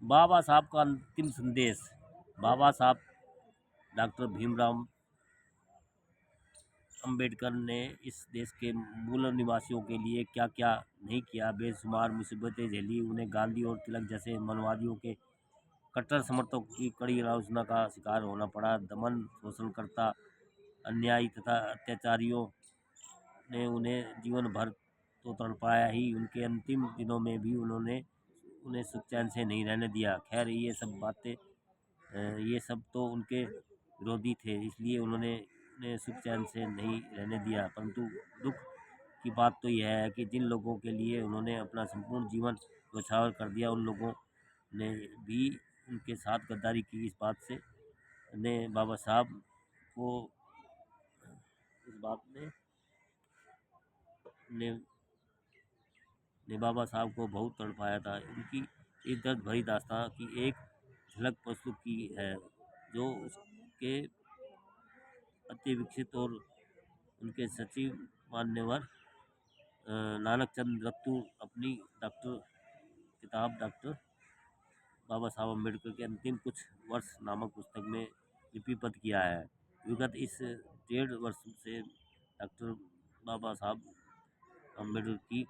बाबा साहब का अंतिम संदेश। बाबा साहब डॉक्टर भीमराव अंबेडकर ने इस देश के मूल निवासियों के लिए क्या क्या नहीं किया, बेशुमार मुसीबतें झेली, उन्हें गांधी और तिलक जैसे मानववादियों के कट्टर समर्थकों की कड़ी आलोचना का शिकार होना पड़ा। दमन, शोषणकर्ता, अन्यायी तथा अत्याचारियों ने उन्हें जीवन भर तो तड़पाया ही, उनके अंतिम दिनों में भी उन्होंने उन्हें सुख चैन से नहीं रहने दिया। खैर ये सब तो उनके विरोधी थे, इसलिए उन्होंने उन्हें सुख चैन से नहीं रहने दिया। परंतु दुख की बात तो यह है कि जिन लोगों के लिए उन्होंने अपना संपूर्ण जीवन न्यौछावर कर दिया, उन लोगों ने भी उनके साथ गद्दारी की। इस बात से ने बाबा साहब को इस बात ने ने बाबा साहब को बहुत तड़पाया था। उनकी इस दर्द भरी दास्तां की एक झलक प्रस्तुत की है, जो उसके अति विकसित और उनके सचिव मान्यवर नानक चंद रत्तू अपनी डॉक्टर बाबा साहब अम्बेडकर के अंतिम कुछ वर्ष नामक पुस्तक में लिपिबद्ध किया है। विगत इस 1.5 वर्ष से डॉक्टर बाबा साहब अम्बेडकर की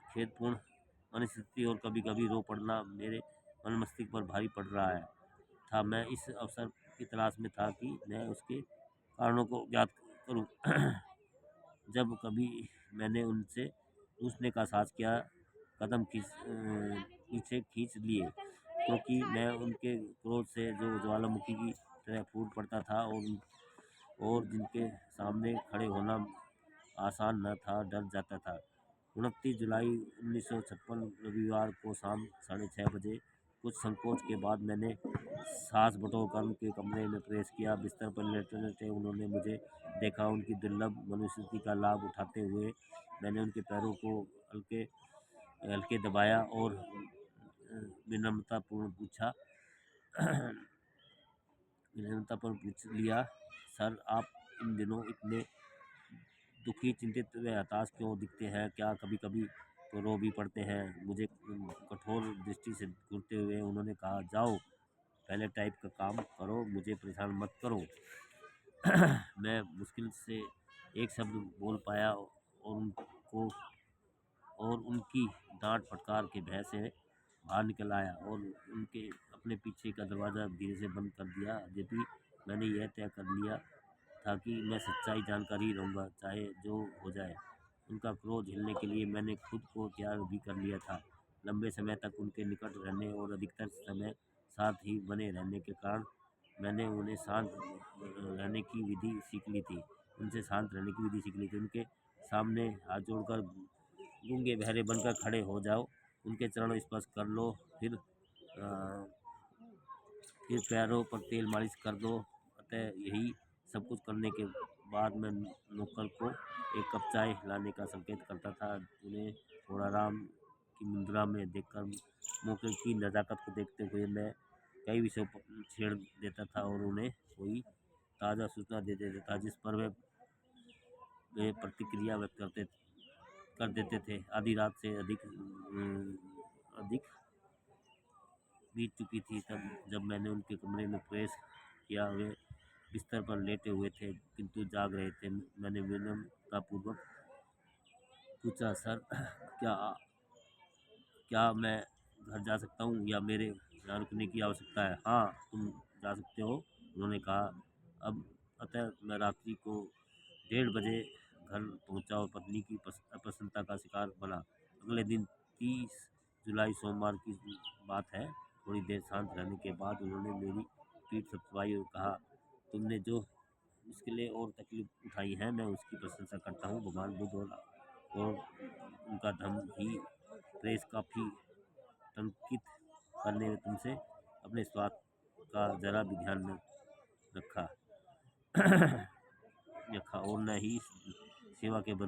खेदपूर्ण मनस्थिति और कभी कभी रो पड़ना मेरे मन मस्तिष्क पर भारी पड़ रहा था। मैं इस अवसर की तलाश में था कि मैं उसके कारणों को ज्ञात करूं। जब कभी मैंने उनसे पूछने का साहस किया, कदम पीछे खींच लिए, क्योंकि मैं उनके क्रोध से जो ज्वालामुखी की तरह फूट पड़ता था और जिनके सामने खड़े होना आसान न था, डर जाता था। 29 जुलाई 1956 रविवार को शाम 6:30 बजे कुछ संकोच के बाद मैंने साहस बटोरकर उनके कमरे में प्रवेश किया। बिस्तर पर लेटे-लेटे उन्होंने मुझे देखा। उनकी दुर्लभ मनुस्मृति का लाभ उठाते हुए मैंने उनके पैरों को हल्के दबाया और विनम्रतापूर्ण पूछ लिया, सर, आप इन दिनों इतने दुखी, चिंतित व हताश क्यों दिखते हैं? क्या कभी कभी तो रो भी पड़ते हैं? मुझे कठोर दृष्टि से घूरते हुए उन्होंने कहा, जाओ, पहले टाइप का काम करो, मुझे परेशान मत करो। मैं मुश्किल से एक शब्द बोल पाया और उनकी डांट फटकार के भय से बाहर निकल आया और उनके अपने पीछे का दरवाज़ा धीरे से बंद कर दिया। यद्यपि मैंने यह तय कर लिया था कि मैं सच्चाई जानकर ही रहूँगा, चाहे जो हो जाए। उनका क्रोध झेलने के लिए मैंने खुद को तैयार भी कर लिया था। लंबे समय तक उनके निकट रहने और अधिकतर समय साथ ही बने रहने के कारण मैंने उन्हें शांत रहने की विधि सीख ली थी। उनके सामने हाथ जोड़कर गूंगे बहरे बनकर खड़े हो जाओ, उनके चरणों स्पर्श कर लो, फिर पैरों पर तेल मालिश कर दो। अतः यही सब कुछ करने के बाद मैं नौकर को एक कप चाय लाने का संकेत करता था। उन्हें थोड़ा आराम की मुद्रा में देखकर मौके की नज़ाकत को देखते हुए मैं कई विषयों पर छेड़ देता था और उन्हें कोई ताज़ा सूचना दे देता था जिस पर वे प्रतिक्रिया व्यक्त कर देते थे। आधी रात से अधिक बीत चुकी थी जब मैंने उनके कमरे में प्रवेश किया। वे बिस्तर पर लेटे हुए थे किंतु जाग रहे थे। मैंने विनम्रतापूर्वक पूछा, सर, क्या मैं घर जा सकता हूँ या मेरे यहाँ रुकने की आवश्यकता है? हाँ, तुम जा सकते हो, उन्होंने कहा। अतः मैं रात्रि को 1:30 बजे घर पहुँचा और पत्नी की अप्रसन्नता का शिकार बना। अगले दिन 30 जुलाई सोमवार की बात है। थोड़ी देर शांत रहने के बाद उन्होंने मेरी पीठ थपथपाई और कहा, तुमने जो मुश्किलें और तकलीफ उठाई हैं, मैं उसकी प्रशंसा करता हूँ। भगवान बुद्ध और उनका धर्म ही प्रेस काफ़ी टंकित करने में तुमसे अपने स्वास्थ्य का जरा भी ध्यान न रखा और न ही सेवा के बदले